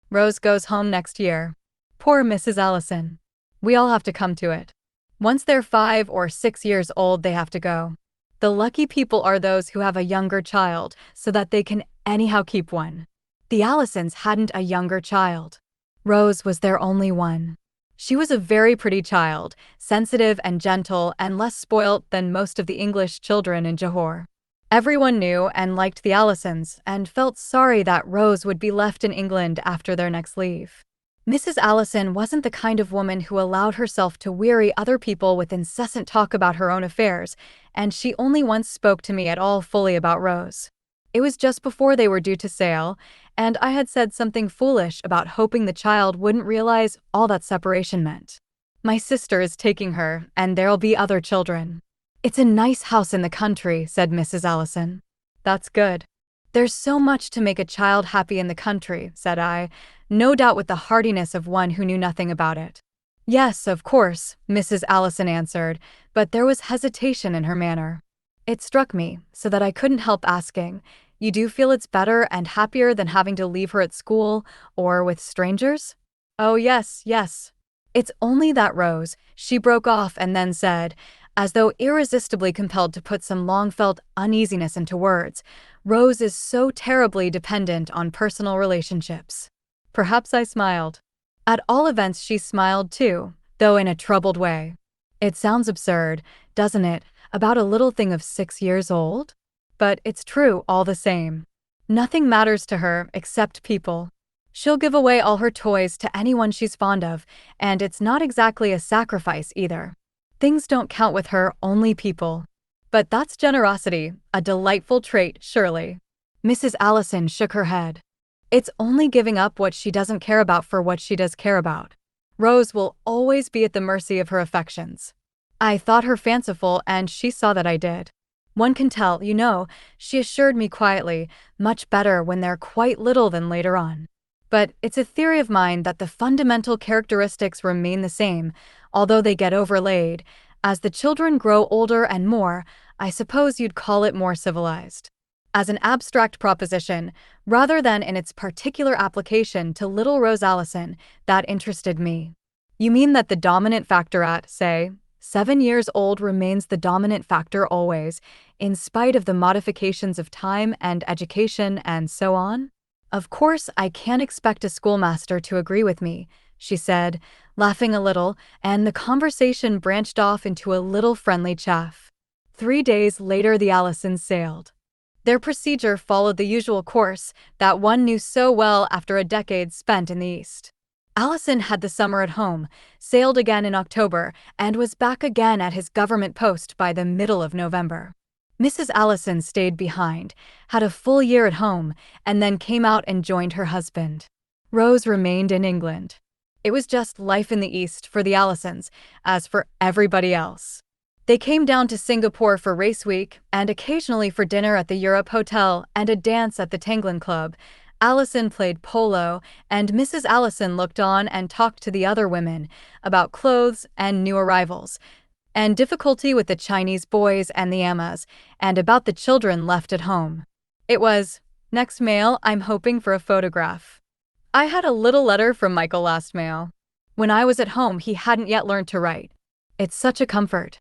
Rose goes home next year. Poor Mrs. Allison. We all have to come to it. Once they're 5 or 6 years old, they have to go. The lucky people are those who have a younger child so that they can anyhow keep one. The Allisons hadn't a younger child. Rose was their only one. She was a very pretty child, sensitive and gentle and less spoilt than most of the English children in Johor. Everyone knew and liked the Allisons and felt sorry that Rose would be left in England after their next leave. Mrs. Allison wasn't the kind of woman who allowed herself to weary other people with incessant talk about her own affairs, and she only once spoke to me at all fully about Rose. It was just before they were due to sail, and I had said something foolish about hoping the child wouldn't realize all that separation meant. My sister is taking her, and there'll be other children. It's a nice house in the country, said Mrs. Allison. That's good. There's so much to make a child happy in the country, said I, no doubt with the heartiness of one who knew nothing about it. Yes, of course, Mrs. Allison answered, but there was hesitation in her manner. It struck me, so that I couldn't help asking, you do feel it's better and happier than having to leave her at school or with strangers? Oh yes, yes. It's only that Rose, she broke off and then said, as though irresistibly compelled to put some long-felt uneasiness into words, Rose is so terribly dependent on personal relationships. Perhaps I smiled. At all events, she smiled too, though in a troubled way. It sounds absurd, doesn't it, about a little thing of 6 years old? But it's true all the same. Nothing matters to her except people. She'll give away all her toys to anyone she's fond of, and it's not exactly a sacrifice either. Things don't count with her, only people. But that's generosity, a delightful trait, surely. Mrs. Allison shook her head. It's only giving up what she doesn't care about for what she does care about. Rose will always be at the mercy of her affections. I thought her fanciful, and she saw that I did. One can tell, you know, she assured me quietly, much better when they're quite little than later on. But it's a theory of mine that the fundamental characteristics remain the same, although they get overlaid. As the children grow older and more, I suppose you'd call it more civilized. As an abstract proposition, rather than in its particular application to little Rose Allison, that interested me. You mean that the dominant factor at, say, 7 years old remains the dominant factor always, in spite of the modifications of time and education and so on? Of course, I can't expect a schoolmaster to agree with me, she said, laughing a little, and the conversation branched off into a little friendly chaff. 3 days later, the Allisons sailed. Their procedure followed the usual course that one knew so well after a decade spent in the East. Allison had the summer at home, sailed again in October, and was back again at his government post by the middle of November. Mrs. Allison stayed behind, had a full year at home, and then came out and joined her husband. Rose remained in England. It was just life in the East for the Allisons, as for everybody else. They came down to Singapore for race week and occasionally for dinner at the Europe Hotel and a dance at the Tanglin Club. Allison played polo, and Mrs. Allison looked on and talked to the other women about clothes and new arrivals, and difficulty with the Chinese boys and the Ammas, and about the children left at home. It was, next mail, I'm hoping for a photograph. I had a little letter from Michael last mail. When I was at home, he hadn't yet learned to write. It's such a comfort.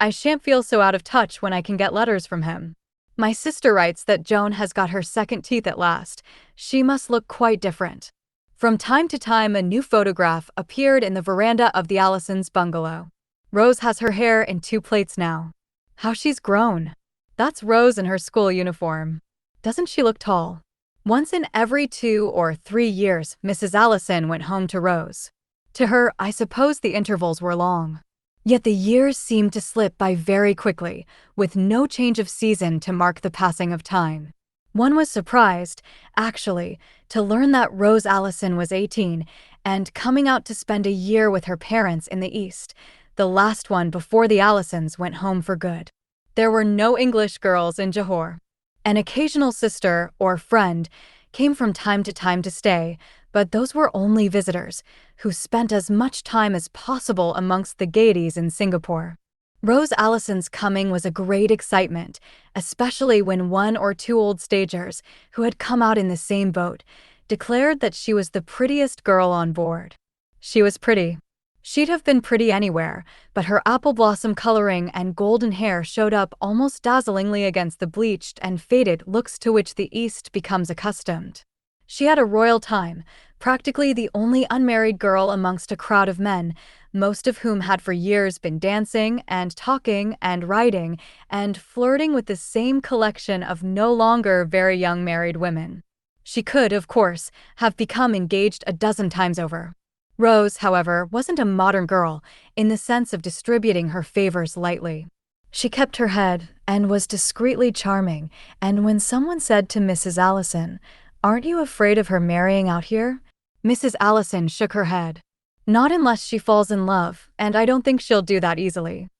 I shan't feel so out of touch when I can get letters from him. My sister writes that Joan has got her second teeth at last. She must look quite different. From time to time, a new photograph appeared in the veranda of the Allisons' bungalow. Rose has her hair in 2 plaits now. How she's grown. That's Rose in her school uniform. Doesn't she look tall? Once in every 2 or 3 years, Mrs. Allison went home to Rose. To her, I suppose the intervals were long. Yet the years seemed to slip by very quickly, with no change of season to mark the passing of time. One was surprised, actually, to learn that Rose Allison was 18 and coming out to spend a year with her parents in the East, the last one before the Allisons went home for good. There were no English girls in Johor. An occasional sister or friend came from time to stay, but those were only visitors, who spent as much time as possible amongst the gaieties in Singapore. Rose Allison's coming was a great excitement, especially when 1 or 2 old stagers, who had come out in the same boat, declared that she was the prettiest girl on board. She was pretty. She'd have been pretty anywhere, but her apple blossom coloring and golden hair showed up almost dazzlingly against the bleached and faded looks to which the East becomes accustomed. She had a royal time, practically the only unmarried girl amongst a crowd of men, most of whom had for years been dancing and talking and writing and flirting with the same collection of no longer very young married women. She could, of course, have become engaged a dozen times over. Rose, however, wasn't a modern girl in the sense of distributing her favors lightly. She kept her head and was discreetly charming, and when someone said to Mrs. Allison, "Aren't you afraid of her marrying out here?" Mrs. Allison shook her head. "Not unless she falls in love, and I don't think she'll do that easily."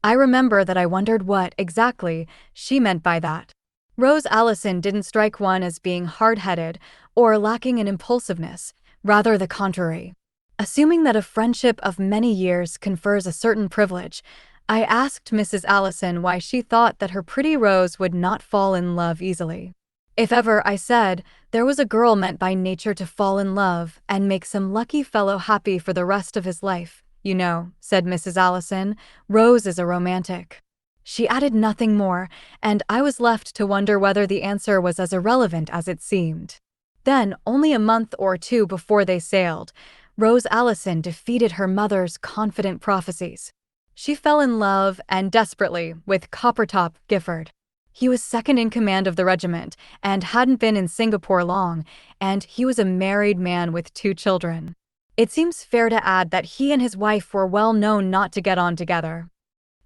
I remember that I wondered what, exactly, she meant by that. Rose Allison didn't strike one as being hard-headed or lacking in impulsiveness, rather the contrary. Assuming that a friendship of many years confers a certain privilege, I asked Mrs. Allison why she thought that her pretty Rose would not fall in love easily. If ever, I said, there was a girl meant by nature to fall in love and make some lucky fellow happy for the rest of his life, you know, said Mrs. Allison, Rose is a romantic. She added nothing more, and I was left to wonder whether the answer was as irrelevant as it seemed. Then, only a month or two before they sailed, Rose Allison defeated her mother's confident prophecies. She fell in love, and desperately, with Coppertop Gifford. He was second in command of the regiment, and hadn't been in Singapore long, and he was a married man with 2 children. It seems fair to add that he and his wife were well known not to get on together.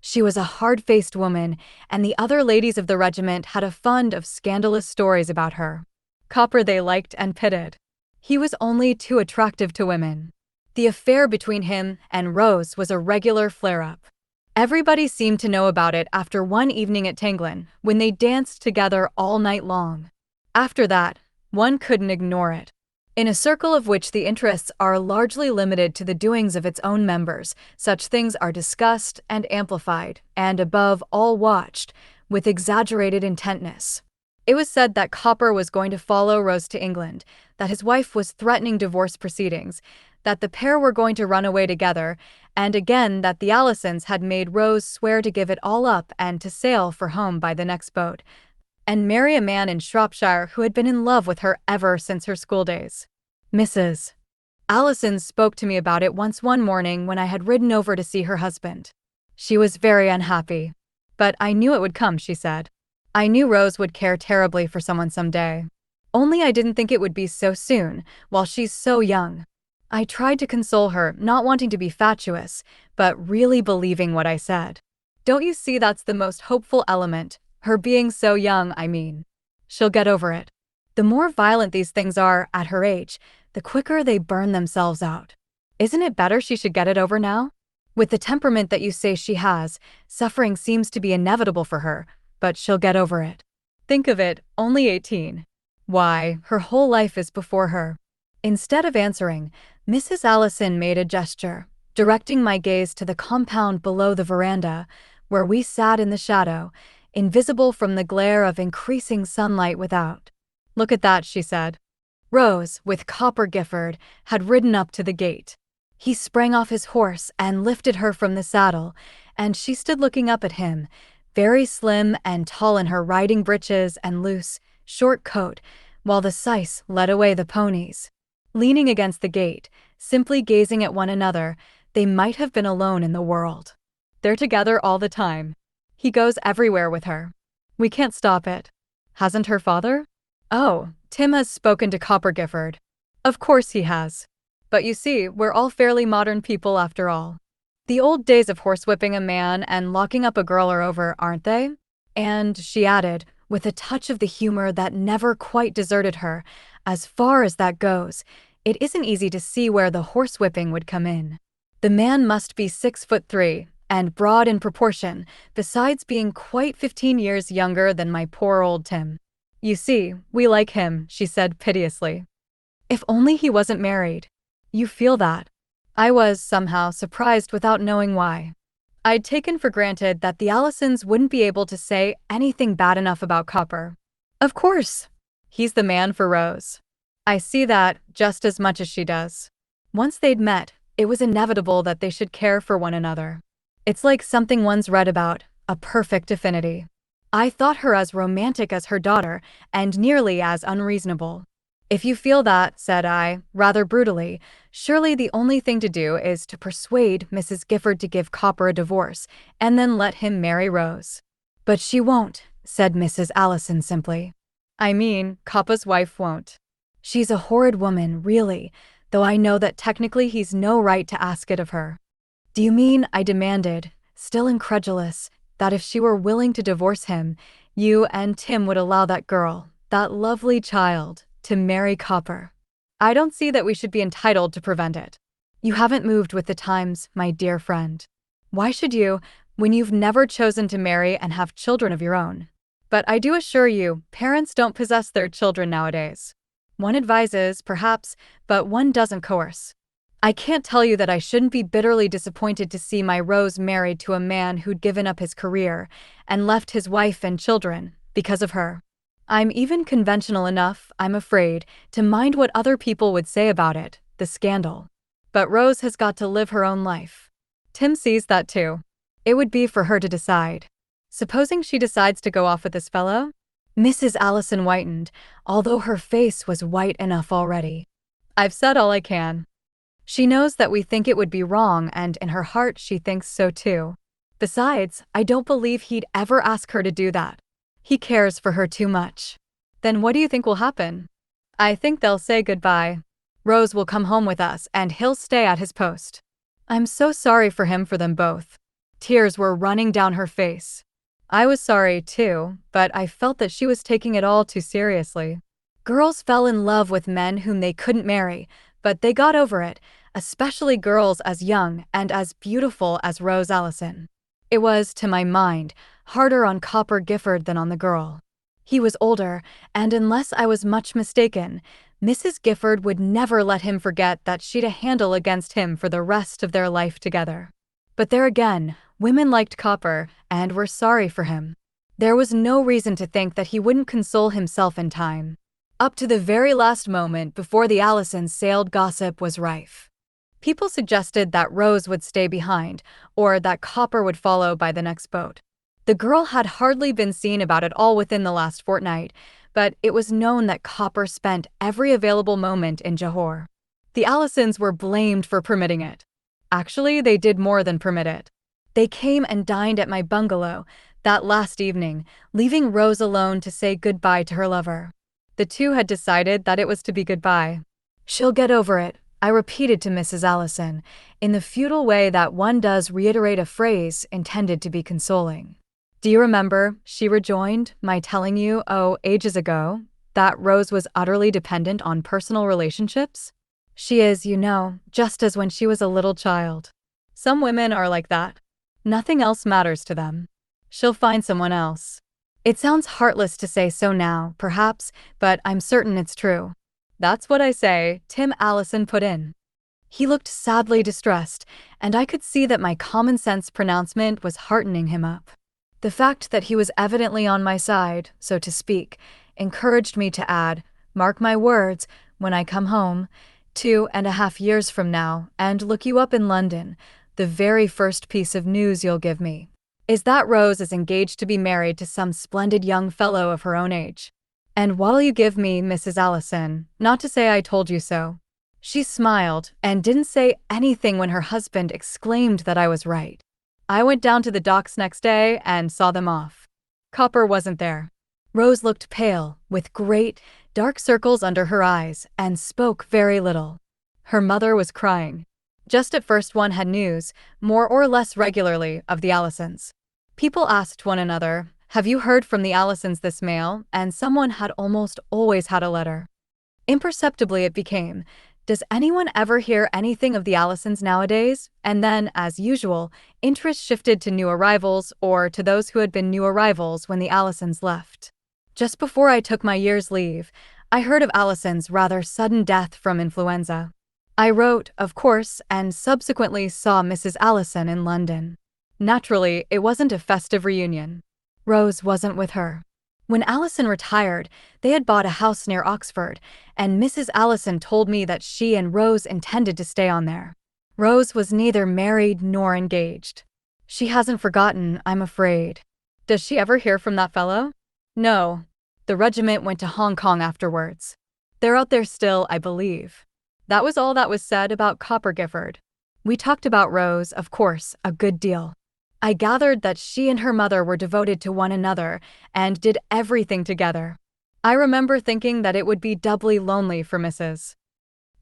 She was a hard-faced woman, and the other ladies of the regiment had a fund of scandalous stories about her. Copper they liked and pitied. He was only too attractive to women. The affair between him and Rose was a regular flare-up. Everybody seemed to know about it after one evening at Tanglin, when they danced together all night long. After that, one couldn't ignore it. In a circle of which the interests are largely limited to the doings of its own members, such things are discussed and amplified, and above all watched, with exaggerated intentness. It was said that Copper was going to follow Rose to England, that his wife was threatening divorce proceedings, that the pair were going to run away together, and again that the Allisons had made Rose swear to give it all up and to sail for home by the next boat, and marry a man in Shropshire who had been in love with her ever since her schooldays. Mrs. Allison spoke to me about it once one morning when I had ridden over to see her husband. She was very unhappy. But I knew it would come, she said. I knew Rose would care terribly for someone someday. Only I didn't think it would be so soon, while she's so young. I tried to console her, not wanting to be fatuous, but really believing what I said. Don't you see that's the most hopeful element, her being so young, I mean. She'll get over it. The more violent these things are, at her age, the quicker they burn themselves out. Isn't it better she should get it over now? With the temperament that you say she has, suffering seems to be inevitable for her, but she'll get over it. Think of it, only 18. Why, her whole life is before her. Instead of answering, Mrs. Allison made a gesture, directing my gaze to the compound below the veranda, where we sat in the shadow, invisible from the glare of increasing sunlight without. Look at that, she said. Rose, with Copper Gifford, had ridden up to the gate. He sprang off his horse and lifted her from the saddle, and she stood looking up at him, very slim and tall in her riding breeches and loose, short coat, while the syce led away the ponies. Leaning against the gate, simply gazing at one another, they might have been alone in the world. They're together all the time. He goes everywhere with her. We can't stop it. Hasn't her father? Oh, Tim has spoken to Copper Gifford. Of course he has. But you see, we're all fairly modern people after all. The old days of horsewhipping a man and locking up a girl are over, aren't they? And, she added, with a touch of the humor that never quite deserted her, as far as that goes, it isn't easy to see where the horsewhipping would come in. The man must be 6'3", and broad in proportion, besides being quite 15 years younger than my poor old Tim. You see, we like him, she said piteously. If only he wasn't married. You feel that? I was, somehow, surprised without knowing why. I'd taken for granted that the Allisons wouldn't be able to say anything bad enough about Copper. Of course. He's the man for Rose. I see that just as much as she does. Once they'd met, it was inevitable that they should care for one another. It's like something one's read about, a perfect affinity. I thought her as romantic as her daughter, and nearly as unreasonable. If you feel that, said I, rather brutally, surely the only thing to do is to persuade Mrs. Gifford to give Copper a divorce, and then let him marry Rose. But she won't, said Mrs. Allison simply. I mean, Coppa's wife won't. She's a horrid woman, really, though I know that technically he's no right to ask it of her. Do you mean, I demanded, still incredulous, that if she were willing to divorce him, you and Tim would allow that girl, that lovely child, to marry Copper? I don't see that we should be entitled to prevent it. You haven't moved with the times, my dear friend. Why should you, when you've never chosen to marry and have children of your own? But I do assure you, parents don't possess their children nowadays. One advises, perhaps, but one doesn't coerce. I can't tell you that I shouldn't be bitterly disappointed to see my Rose married to a man who'd given up his career and left his wife and children because of her. I'm even conventional enough, I'm afraid, to mind what other people would say about it, the scandal. But Rose has got to live her own life. Tim sees that too. It would be for her to decide. Supposing she decides to go off with this fellow? Mrs. Allison whitened, although her face was white enough already. I've said all I can. She knows that we think it would be wrong, and in her heart she thinks so too. Besides, I don't believe he'd ever ask her to do that. He cares for her too much. Then what do you think will happen? I think they'll say goodbye. Rose will come home with us, and he'll stay at his post. I'm so sorry for him, for them both. Tears were running down her face. I was sorry too, but I felt that she was taking it all too seriously. Girls fell in love with men whom they couldn't marry, but they got over it, especially girls as young and as beautiful as Rose Allison. It was, to my mind, harder on Copper Gifford than on the girl. He was older, and unless I was much mistaken, Mrs. Gifford would never let him forget that she'd a handle against him for the rest of their life together. But there again, women liked Copper, and were sorry for him. There was no reason to think that he wouldn't console himself in time. Up to the very last moment before the Allisons sailed, gossip was rife. People suggested that Rose would stay behind, or that Copper would follow by the next boat. The girl had hardly been seen about at all within the last fortnight, but it was known that Copper spent every available moment in Johore. The Allisons were blamed for permitting it. Actually, they did more than permit it. They came and dined at my bungalow that last evening, leaving Rose alone to say goodbye to her lover. The two had decided that it was to be goodbye. She'll get over it, I repeated to Mrs. Allison, in the futile way that one does reiterate a phrase intended to be consoling. Do you remember, she rejoined, my telling you, ages ago, that Rose was utterly dependent on personal relationships? She is, you know, just as when she was a little child. Some women are like that. Nothing else matters to them. She'll find someone else. It sounds heartless to say so now, perhaps, but I'm certain it's true. That's what I say, Tim Allison put in. He looked sadly distressed, and I could see that my common-sense pronouncement was heartening him up. The fact that he was evidently on my side, so to speak, encouraged me to add, mark my words, when I come home, 2.5 years from now, and look you up in London, the very first piece of news you'll give me is that Rose is engaged to be married to some splendid young fellow of her own age. And what'll you give me, Mrs. Allison, not to say I told you so? She smiled, and didn't say anything when her husband exclaimed that I was right. I went down to the docks next day and saw them off. Copper wasn't there. Rose looked pale, with great, dark circles under her eyes, and spoke very little. Her mother was crying. Just at first one had news, more or less regularly, of the Allisons. People asked one another, have you heard from the Allisons this mail? And someone had almost always had a letter. Imperceptibly it became, does anyone ever hear anything of the Allisons nowadays? And then, as usual, interest shifted to new arrivals or to those who had been new arrivals when the Allisons left. Just before I took my year's leave, I heard of Allison's rather sudden death from influenza. I wrote, of course, and subsequently saw Mrs. Allison in London. Naturally, it wasn't a festive reunion. Rose wasn't with her. When Allison retired, they had bought a house near Oxford, and Mrs. Allison told me that she and Rose intended to stay on there. Rose was neither married nor engaged. She hasn't forgotten, I'm afraid. Does she ever hear from that fellow? No. The regiment went to Hong Kong afterwards. They're out there still, I believe. That was all that was said about Copper Gifford. We talked about Rose, of course, a good deal. I gathered that she and her mother were devoted to one another and did everything together. I remember thinking that it would be doubly lonely for Mrs.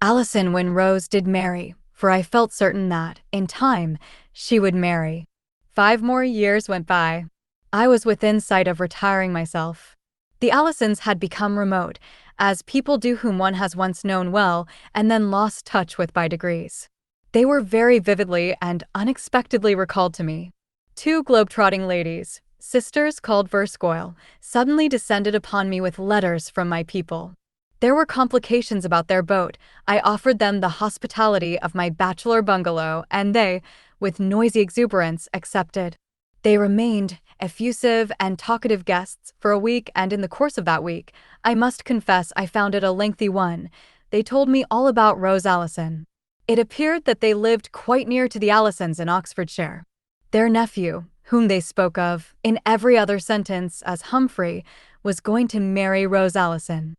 Allison when Rose did marry, for I felt certain that, in time, she would marry. 5 more years went by. I was within sight of retiring myself. The Allisons had become remote, as people do whom one has once known well and then lost touch with by degrees. They were very vividly and unexpectedly recalled to me. 2 globe-trotting ladies, sisters called Verscoil, suddenly descended upon me with letters from my people. There were complications about their boat. I offered them the hospitality of my bachelor bungalow, and they, with noisy exuberance, accepted. They remained effusive and talkative guests for a week, and in the course of that week, I must confess I found it a lengthy one. They told me all about Rose Allison. It appeared that they lived quite near to the Allisons in Oxfordshire. Their nephew, whom they spoke of, in every other sentence, as Humphrey, was going to marry Rose Allison.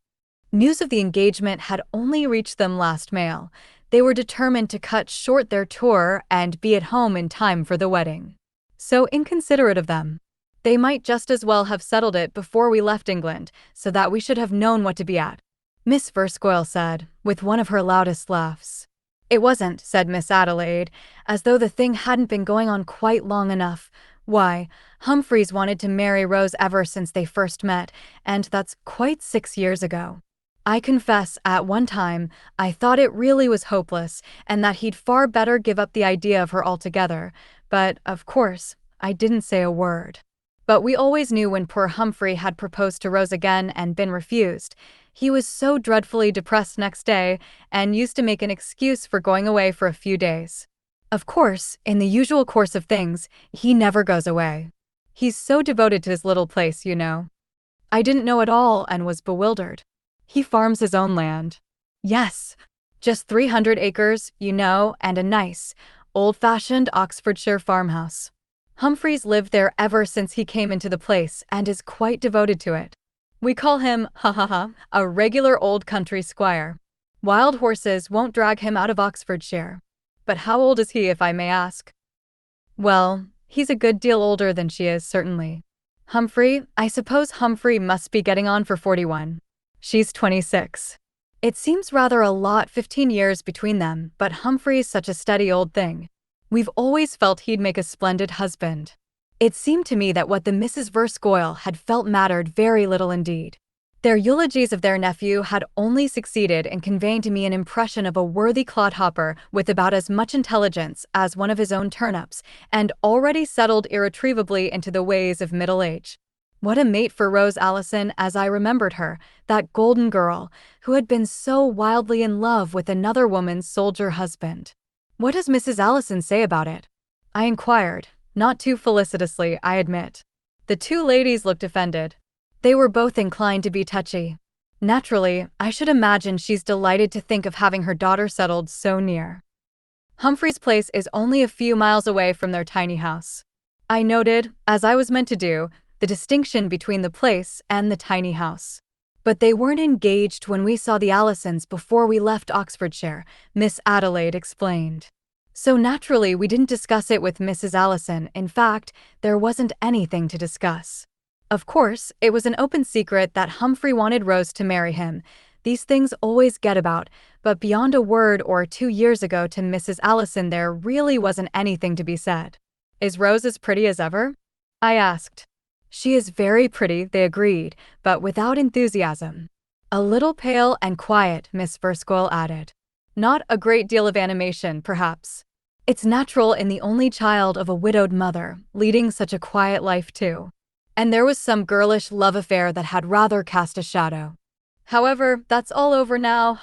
News of the engagement had only reached them last mail. They were determined to cut short their tour and be at home in time for the wedding. So inconsiderate of them. They might just as well have settled it before we left England, so that we should have known what to be at, Miss Verscoil said, with one of her loudest laughs. It wasn't, said Miss Adelaide, as though the thing hadn't been going on quite long enough. Why, Humphreys wanted to marry Rose ever since they first met, and that's quite 6 years ago. I confess, at one time, I thought it really was hopeless, and that he'd far better give up the idea of her altogether, but, of course, I didn't say a word. But we always knew when poor Humphrey had proposed to Rose again and been refused. He was so dreadfully depressed next day, and used to make an excuse for going away for a few days. Of course, in the usual course of things, he never goes away. He's so devoted to his little place, you know. I didn't know at all and was bewildered. He farms his own land. Yes, just 300 acres, you know, and a nice, old-fashioned Oxfordshire farmhouse. Humphreys lived there ever since he came into the place and is quite devoted to it. We call him, a regular old country squire. Wild horses won't drag him out of Oxfordshire. But how old is he, if I may ask? Well, he's a good deal older than she is, certainly. I suppose Humphrey must be getting on for 41. She's 26. It seems rather a lot, 15 years between them, but Humphrey's such a steady old thing. We've always felt he'd make a splendid husband. It seemed to me that what the Mrs. Verscoil had felt mattered very little indeed. Their eulogies of their nephew had only succeeded in conveying to me an impression of a worthy clodhopper with about as much intelligence as one of his own turnips, and already settled irretrievably into the ways of middle age. What a mate for Rose Allison as I remembered her, that golden girl, who had been so wildly in love with another woman's soldier husband. What does Mrs. Allison say about it? I inquired, not too felicitously, I admit. The 2 ladies looked offended. They were both inclined to be touchy. Naturally, I should imagine she's delighted to think of having her daughter settled so near. Humphrey's place is only a few miles away from their tiny house. I noted, as I was meant to do, the distinction between the place and the tiny house. But they weren't engaged when we saw the Allisons before we left Oxfordshire, Miss Adelaide explained. So naturally we didn't discuss it with Mrs. Allison. In fact, there wasn't anything to discuss. Of course, it was an open secret that Humphrey wanted Rose to marry him. These things always get about, but beyond a word or 2 years ago to Mrs. Allison there really wasn't anything to be said. Is Rose as pretty as ever? I asked. She is very pretty, they agreed, but without enthusiasm. A little pale and quiet, Miss Verscoil added. Not a great deal of animation, perhaps. It's natural in the only child of a widowed mother, leading such a quiet life too. And there was some girlish love affair that had rather cast a shadow. However, that's all over now,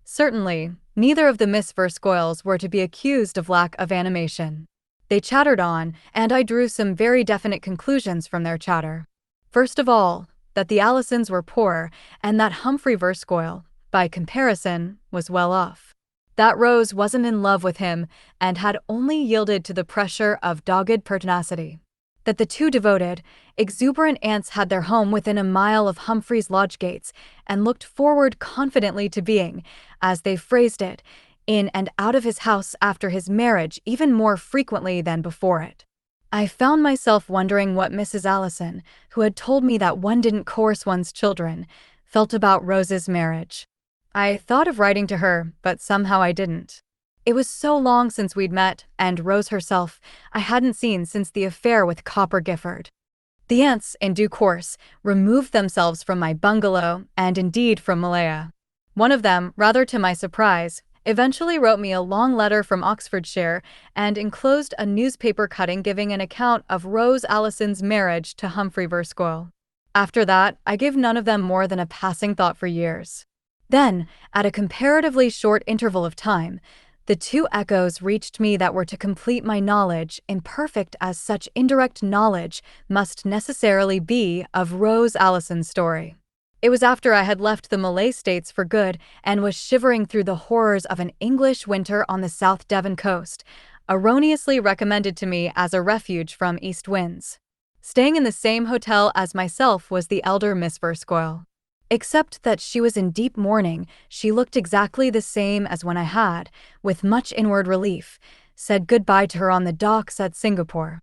Certainly, neither of the Miss Verscoils were to be accused of lack of animation. They chattered on, and I drew some very definite conclusions from their chatter. First of all, that the Allisons were poor and that Humphrey Verscoyle, by comparison, was well off. That Rose wasn't in love with him and had only yielded to the pressure of dogged pertinacity. That the two devoted, exuberant aunts had their home within a mile of Humphrey's lodge gates and looked forward confidently to being, as they phrased it, in and out of his house after his marriage even more frequently than before it. I found myself wondering what Mrs. Allison, who had told me that one didn't coerce one's children, felt about Rose's marriage. I thought of writing to her, but somehow I didn't. It was so long since we'd met, and Rose herself I hadn't seen since the affair with Copper Gifford. The aunts, in due course, removed themselves from my bungalow and indeed from Malaya. One of them, rather to my surprise, eventually wrote me a long letter from Oxfordshire and enclosed a newspaper cutting giving an account of Rose Allison's marriage to Humphrey Verscoyle. After that, I gave none of them more than a passing thought for years. Then, at a comparatively short interval of time, the two echoes reached me that were to complete my knowledge, imperfect as such indirect knowledge must necessarily be, of Rose Allison's story. It was after I had left the Malay States for good and was shivering through the horrors of an English winter on the South Devon coast, erroneously recommended to me as a refuge from east winds. Staying in the same hotel as myself was the elder Miss Verscoyle. Except that she was in deep mourning, she looked exactly the same as when I had, with much inward relief, said goodbye to her on the docks at Singapore.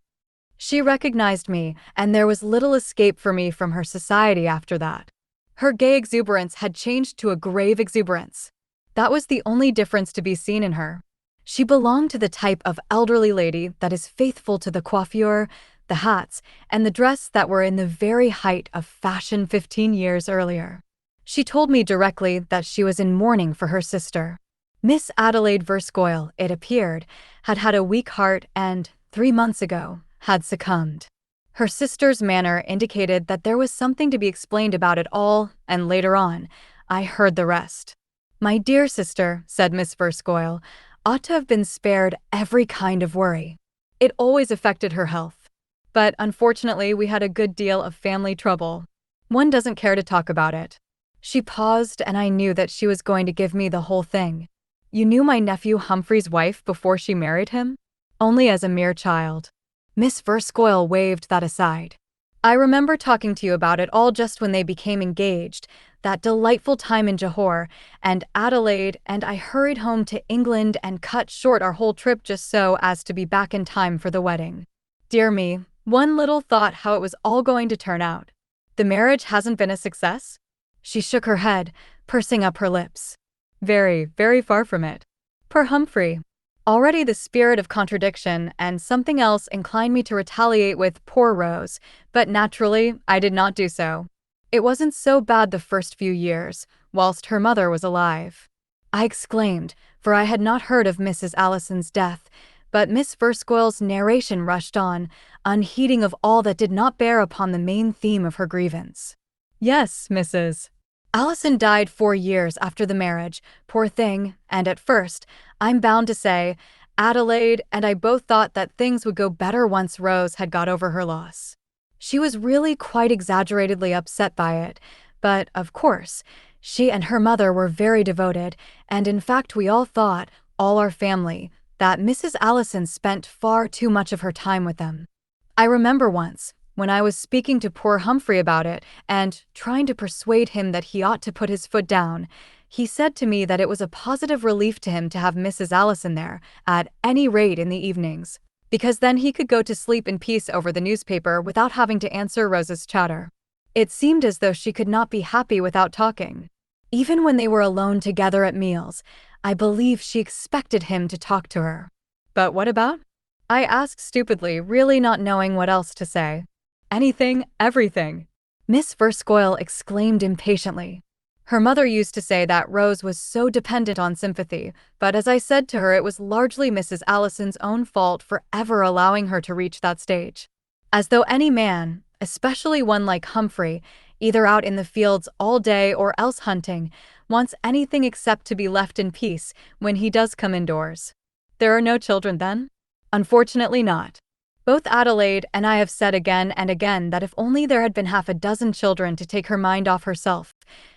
She recognized me, and there was little escape for me from her society after that. Her gay exuberance had changed to a grave exuberance. That was the only difference to be seen in her. She belonged to the type of elderly lady that is faithful to the coiffure, the hats, and the dress that were in the very height of fashion 15 years earlier. She told me directly that she was in mourning for her sister. Miss Adelaide Verscoyle, it appeared, had had a weak heart and, 3 months ago, had succumbed. Her sister's manner indicated that there was something to be explained about it all, and later on, I heard the rest. My dear sister, said Miss Verscoyle, ought to have been spared every kind of worry. It always affected her health. But unfortunately, we had a good deal of family trouble. One doesn't care to talk about it. She paused, and I knew that she was going to give me the whole thing. You knew my nephew Humphrey's wife before she married him? Only as a mere child. Miss Verscoyle waved that aside. I remember talking to you about it all just when they became engaged, that delightful time in Johore, and Adelaide and I hurried home to England and cut short our whole trip just so as to be back in time for the wedding. Dear me, one little thought how it was all going to turn out. The marriage hasn't been a success? She shook her head, pursing up her lips. Very, very far from it. Poor Humphrey. Already the spirit of contradiction and something else inclined me to retaliate with poor Rose, but naturally I did not do so. It wasn't so bad the first few years, whilst her mother was alive. I exclaimed, for I had not heard of Mrs. Allison's death, but Miss Verscoyle's narration rushed on, unheeding of all that did not bear upon the main theme of her grievance. Yes, Mrs. Allison died 4 years after the marriage, poor thing, and at first, I'm bound to say, Adelaide and I both thought that things would go better once Rose had got over her loss. She was really quite exaggeratedly upset by it, but, of course, she and her mother were very devoted, and in fact we all thought, all our family, that Mrs. Allison spent far too much of her time with them. I remember once, when I was speaking to poor Humphrey about it and trying to persuade him that he ought to put his foot down, he said to me that it was a positive relief to him to have Mrs. Allison there, at any rate in the evenings, because then he could go to sleep in peace over the newspaper without having to answer Rose's chatter. It seemed as though she could not be happy without talking. Even when they were alone together at meals, I believe she expected him to talk to her. But what about? I asked stupidly, really not knowing what else to say. Anything, everything. Miss Verscoyle exclaimed impatiently. Her mother used to say that Rose was so dependent on sympathy, but as I said to her, it was largely Mrs. Allison's own fault for ever allowing her to reach that stage. As though any man, especially one like Humphrey, either out in the fields all day or else hunting, wants anything except to be left in peace when he does come indoors. There are no children then? Unfortunately not. Both Adelaide and I have said again and again that if only there had been half a dozen children to take her mind off herself,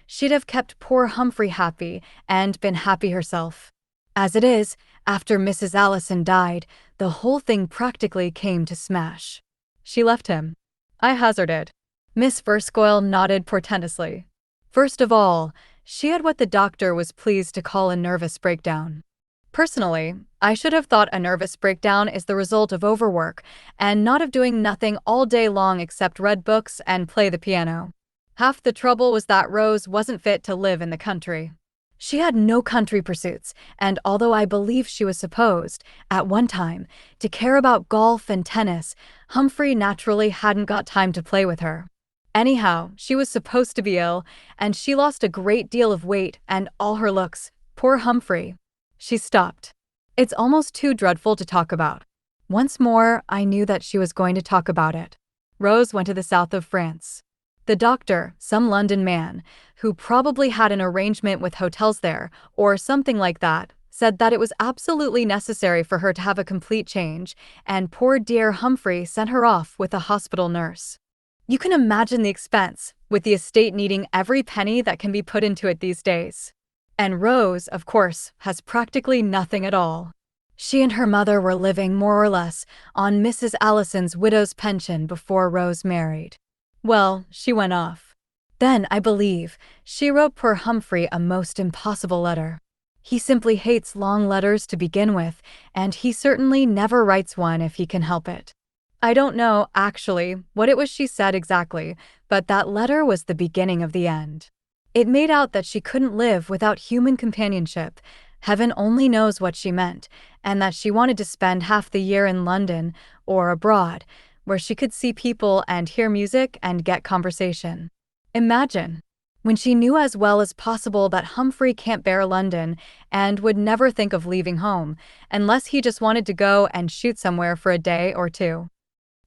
she'd have kept poor Humphrey happy and been happy herself. As it is, after Mrs. Allison died, the whole thing practically came to smash. She left him, I hazarded. Miss Verscoyle nodded portentously. First of all, she had what the doctor was pleased to call a nervous breakdown. Personally, I should have thought a nervous breakdown is the result of overwork and not of doing nothing all day long except read books and play the piano. Half the trouble was that Rose wasn't fit to live in the country. She had no country pursuits, and although I believe she was supposed, at one time, to care about golf and tennis, Humphrey naturally hadn't got time to play with her. Anyhow, she was supposed to be ill, and she lost a great deal of weight and all her looks. Poor Humphrey. She stopped. It's almost too dreadful to talk about. Once more, I knew that she was going to talk about it. Rose went to the south of France. The doctor, some London man, who probably had an arrangement with hotels there, or something like that, said that it was absolutely necessary for her to have a complete change, and poor dear Humphrey sent her off with a hospital nurse. You can imagine the expense, with the estate needing every penny that can be put into it these days. And Rose, of course, has practically nothing at all. She and her mother were living more or less on Mrs. Allison's widow's pension before Rose married. Well, she went off. Then, I believe, she wrote poor Humphrey a most impossible letter. He simply hates long letters to begin with, and he certainly never writes one if he can help it. I don't know, actually, what it was she said exactly, but that letter was the beginning of the end. It made out that she couldn't live without human companionship. Heaven only knows what she meant, and that she wanted to spend half the year in London or abroad, where she could see people and hear music and get conversation. Imagine, when she knew as well as possible that Humphrey can't bear London and would never think of leaving home, unless he just wanted to go and shoot somewhere for a day or two.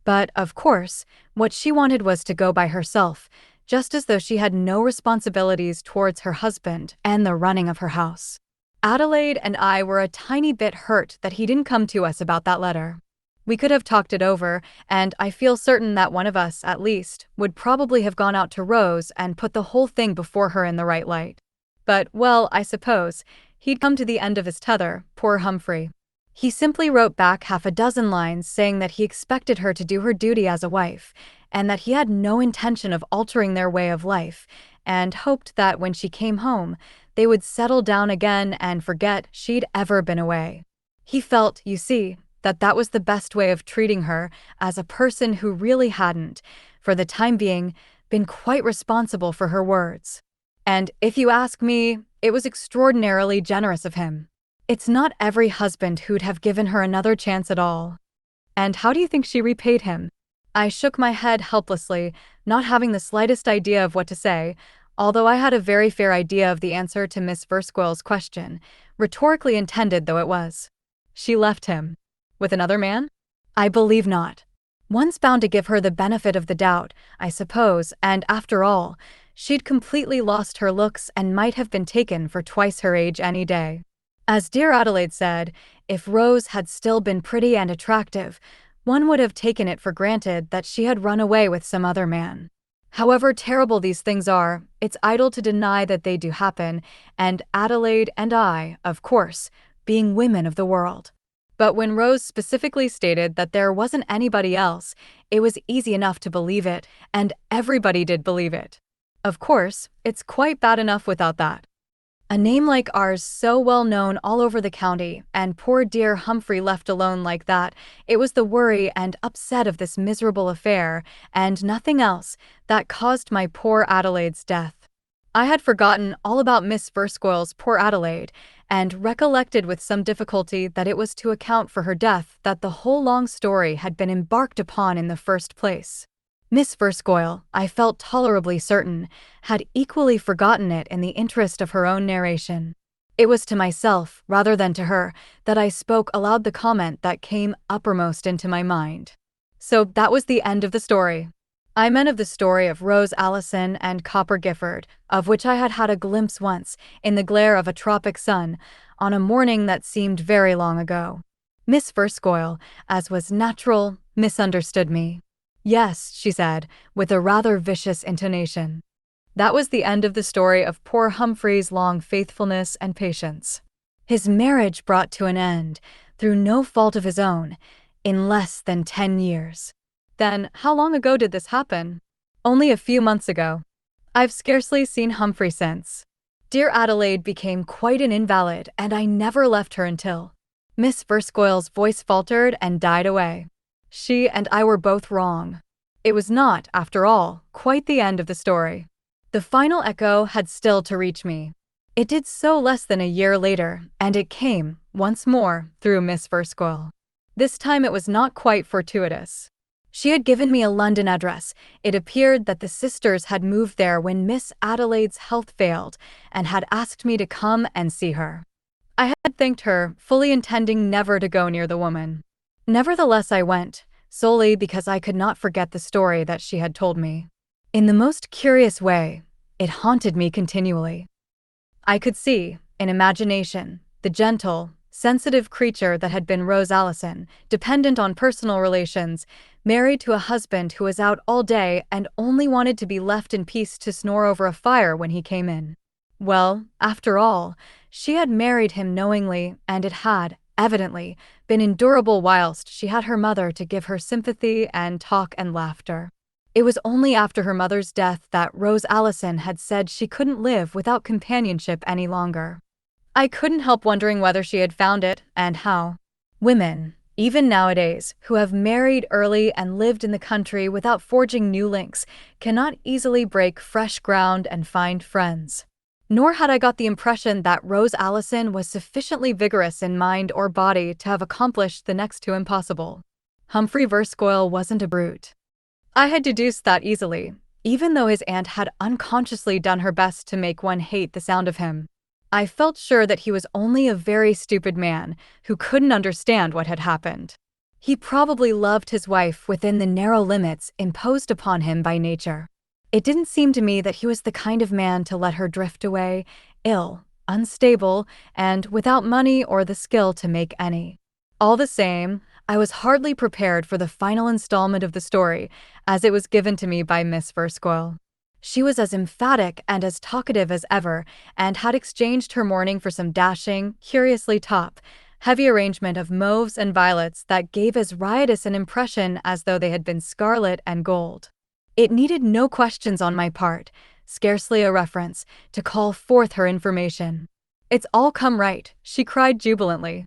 But, of course, what she wanted was to go by herself, just as though she had no responsibilities towards her husband and the running of her house. Adelaide and I were a tiny bit hurt that he didn't come to us about that letter. We could have talked it over, and I feel certain that one of us, at least, would probably have gone out to Rose and put the whole thing before her in the right light. But, well, I suppose, he'd come to the end of his tether, poor Humphrey. He simply wrote back half a dozen lines saying that he expected her to do her duty as a wife, and that he had no intention of altering their way of life, and hoped that when she came home, they would settle down again and forget she'd ever been away. He felt, you see, that that was the best way of treating her as a person who really hadn't, for the time being, been quite responsible for her words. And if you ask me, it was extraordinarily generous of him. It's not every husband who'd have given her another chance at all. And how do you think she repaid him? I shook my head helplessly, not having the slightest idea of what to say, although I had a very fair idea of the answer to Miss Verscoyle's question, rhetorically intended though it was. She left him. With another man? I believe not. One's bound to give her the benefit of the doubt, I suppose, and after all, she'd completely lost her looks and might have been taken for twice her age any day. As dear Adelaide said, if Rose had still been pretty and attractive, one would have taken it for granted that she had run away with some other man. However terrible these things are, it's idle to deny that they do happen, and Adelaide and I, of course, being women of the world. But when Rose specifically stated that there wasn't anybody else, it was easy enough to believe it, and everybody did believe it. Of course, it's quite bad enough without that. A name like ours so well known all over the county, and poor dear Humphrey left alone like that, it was the worry and upset of this miserable affair, and nothing else, that caused my poor Adelaide's death. I had forgotten all about Miss Verscoyle's poor Adelaide, and recollected with some difficulty that it was to account for her death that the whole long story had been embarked upon in the first place. Miss Verscoyle, I felt tolerably certain, had equally forgotten it in the interest of her own narration. It was to myself, rather than to her, that I spoke aloud the comment that came uppermost into my mind. So that was the end of the story. I meant of the story of Rose Allison and Copper Gifford, of which I had had a glimpse once, in the glare of a tropic sun, on a morning that seemed very long ago. Miss Verscoil, as was natural, misunderstood me. Yes, she said, with a rather vicious intonation. That was the end of the story of poor Humphrey's long faithfulness and patience. His marriage brought to an end, through no fault of his own, in less than 10 years. Then, how long ago did this happen? Only a few months ago. I've scarcely seen Humphrey since. Dear Adelaide became quite an invalid, and I never left her until. Miss Verscoil's voice faltered and died away. She and I were both wrong. It was not, after all, quite the end of the story. The final echo had still to reach me. It did so less than a year later, and it came, once more, through Miss Verscoil. This time it was not quite fortuitous. She had given me a London address. It appeared that the sisters had moved there when Miss Adelaide's health failed, and had asked me to come and see her. I had thanked her, fully intending never to go near the woman. Nevertheless I went, solely because I could not forget the story that she had told me. In the most curious way, it haunted me continually. I could see, in imagination, the gentle, sensitive creature that had been Rose Allison, dependent on personal relations, married to a husband who was out all day and only wanted to be left in peace to snore over a fire when he came in. Well, after all, she had married him knowingly, and it had, evidently, been endurable whilst she had her mother to give her sympathy and talk and laughter. It was only after her mother's death that Rose Allison had said she couldn't live without companionship any longer. I couldn't help wondering whether she had found it, and how. Women, even nowadays, who have married early and lived in the country without forging new links, cannot easily break fresh ground and find friends. Nor had I got the impression that Rose Allison was sufficiently vigorous in mind or body to have accomplished the next to impossible. Humphrey Verscoil wasn't a brute. I had deduced that easily, even though his aunt had unconsciously done her best to make one hate the sound of him. I felt sure that he was only a very stupid man who couldn't understand what had happened. He probably loved his wife within the narrow limits imposed upon him by nature. It didn't seem to me that he was the kind of man to let her drift away, ill, unstable, and without money or the skill to make any. All the same, I was hardly prepared for the final installment of the story, as it was given to me by Miss Verscoil. She was as emphatic and as talkative as ever, and had exchanged her mourning for some dashing, curiously heavy arrangement of mauves and violets that gave as riotous an impression as though they had been scarlet and gold. It needed no questions on my part, scarcely a reference, to call forth her information. "It's all come right," she cried jubilantly.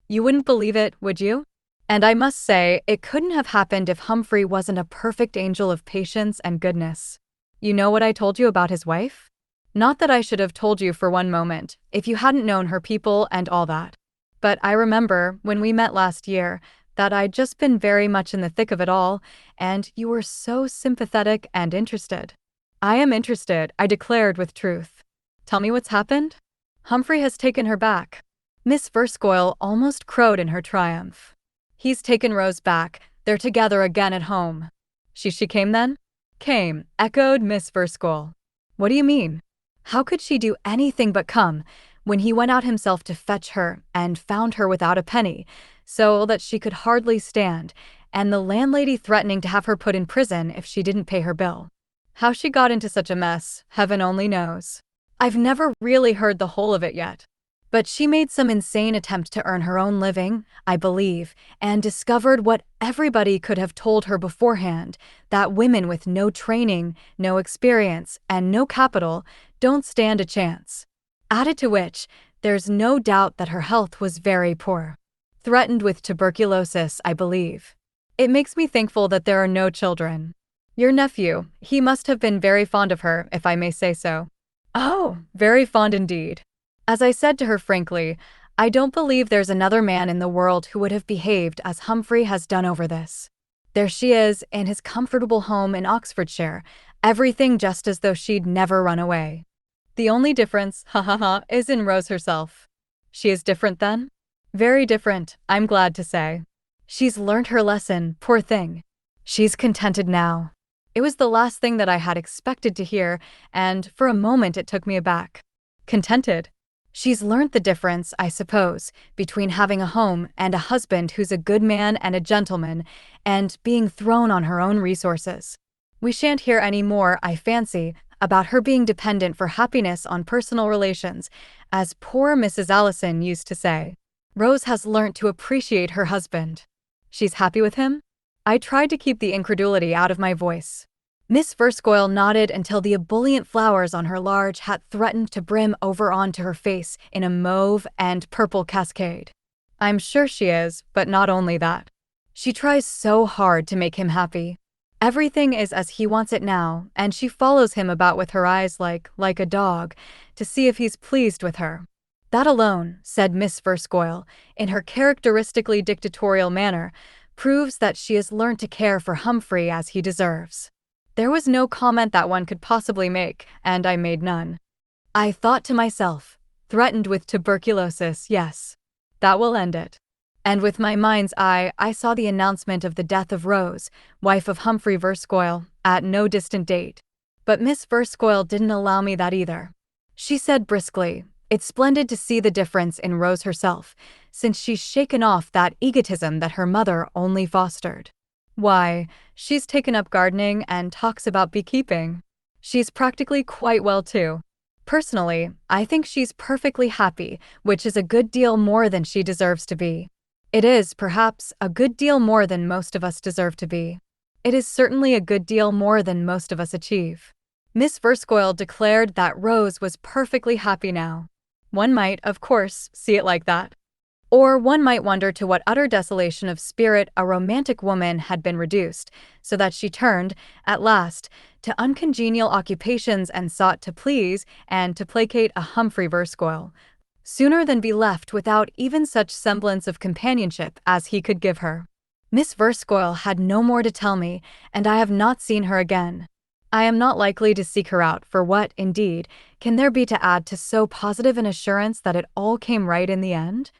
"You wouldn't believe it, would you? And I must say, it couldn't have happened if Humphrey wasn't a perfect angel of patience and goodness. You know what I told you about his wife? Not that I should have told you for one moment, if you hadn't known her people and all that. But I remember, when we met last year, that I'd just been very much in the thick of it all, and you were so sympathetic and interested." "I am interested," I declared with truth. "Tell me what's happened?" "Humphrey has taken her back." Miss Verscoil almost crowed in her triumph. "He's taken Rose back. They're together again at home." She came then?" "Came," echoed Miss Verscoil. "What do you mean? How could she do anything but come, when he went out himself to fetch her and found her without a penny, so that she could hardly stand, and the landlady threatening to have her put in prison if she didn't pay her bill? How she got into such a mess, heaven only knows. I've never really heard the whole of it yet. But she made some insane attempt to earn her own living, I believe, and discovered what everybody could have told her beforehand, that women with no training, no experience, and no capital don't stand a chance. Added to which, there's no doubt that her health was very poor. Threatened with tuberculosis, I believe. It makes me thankful that there are no children. Your nephew, he must have been very fond of her, if I may say so." "Oh, very fond indeed." As I said to her frankly, I don't believe there's another man in the world who would have behaved as Humphrey has done over this. There she is, in his comfortable home in Oxfordshire, everything just as though she'd never run away. The only difference, is in Rose herself. She is different then? Very different, I'm glad to say. She's learnt her lesson, poor thing. She's contented now. It was the last thing that I had expected to hear, and for a moment it took me aback. Contented? She's learned the difference, I suppose, between having a home and a husband who's a good man and a gentleman, and being thrown on her own resources. We shan't hear any more, I fancy, about her being dependent for happiness on personal relations, as poor Mrs. Allison used to say. Rose has learnt to appreciate her husband. She's happy with him? I tried to keep the incredulity out of my voice. Miss Verscoyle nodded until the ebullient flowers on her large hat threatened to brim over onto her face in a mauve and purple cascade. I'm sure she is, but not only that. She tries so hard to make him happy. Everything is as he wants it now, and she follows him about with her eyes like a dog, to see if he's pleased with her. That alone, said Miss Verscoyle, in her characteristically dictatorial manner, proves that she has learned to care for Humphrey as he deserves. There was no comment that one could possibly make, and I made none. I thought to myself, threatened with tuberculosis, yes. That will end it. And with my mind's eye, I saw the announcement of the death of Rose, wife of Humphrey Verscoyle, at no distant date. But Miss Verscoyle didn't allow me that either. She said briskly, "It's splendid to see the difference in Rose herself, since she's shaken off that egotism that her mother only fostered. Why, she's taken up gardening and talks about beekeeping. She's practically quite well too. Personally, I think she's perfectly happy, which is a good deal more than she deserves to be. It is, perhaps, a good deal more than most of us deserve to be. It is certainly a good deal more than most of us achieve." Miss Verscoyle declared that Rose was perfectly happy now. One might, of course, see it like that. Or one might wonder to what utter desolation of spirit a romantic woman had been reduced, so that she turned, at last, to uncongenial occupations and sought to please and to placate a Humphrey Verscoyle, sooner than be left without even such semblance of companionship as he could give her. Miss Verscoyle had no more to tell me, and I have not seen her again. I am not likely to seek her out, for what, indeed, can there be to add to so positive an assurance that it all came right in the end?